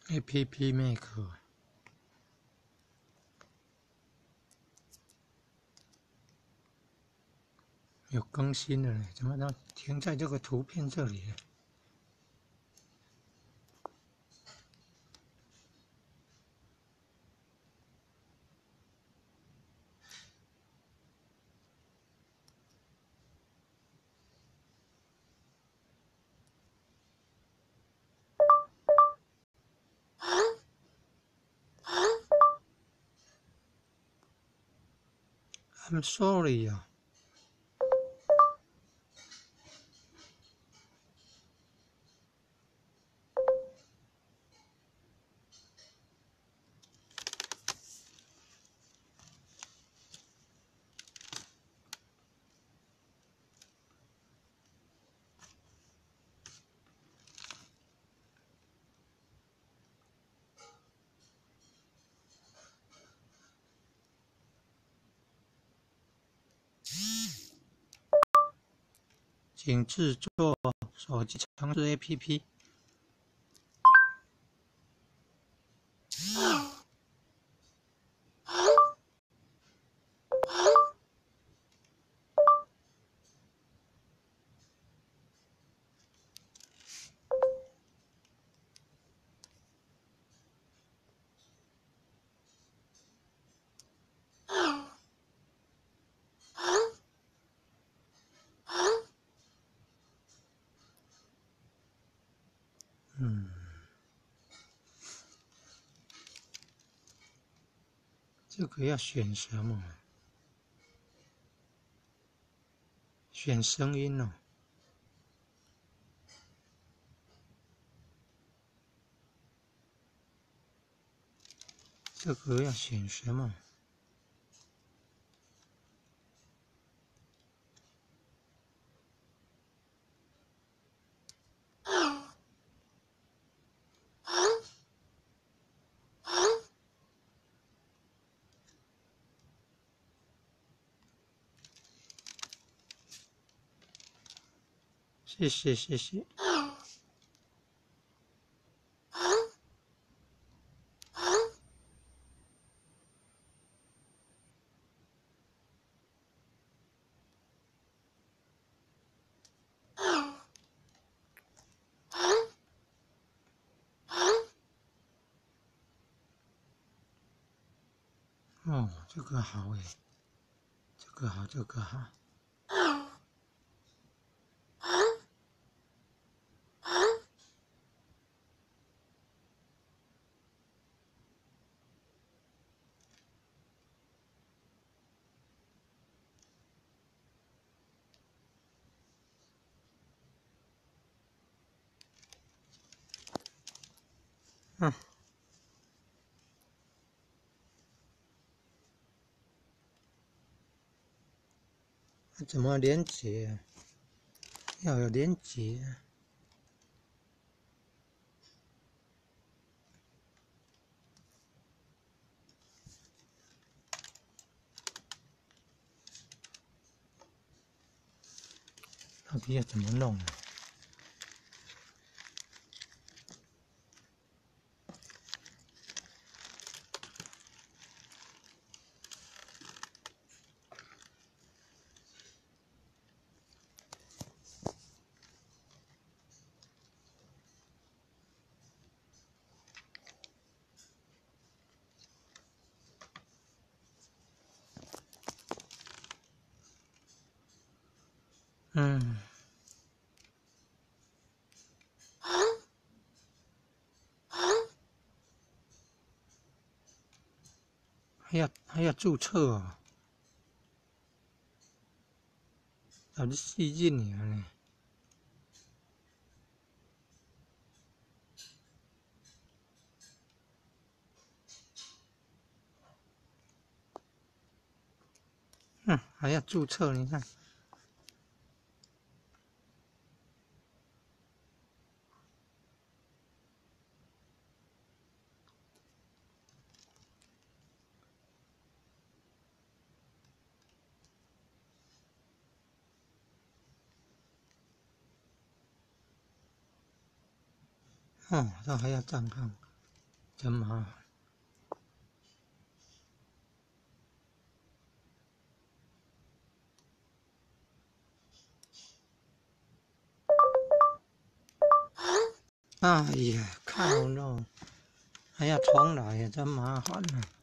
APP Maker 有更新了呢，怎么能停在这个图片这里呢？I'm sorry 呀、请制作手机程式 APP。这个要选什么？选声音哦。这个要选什么？谢谢谢谢。哦，这个好诶，这个好，这个好。怎么连接啊？要有连接啊。到底要怎么弄啊？还要注册哦，到底细进去呢？还要注册，你看。哦，这还要账号。真麻烦。哎呀，靠了！还要重来呀，真麻烦啊！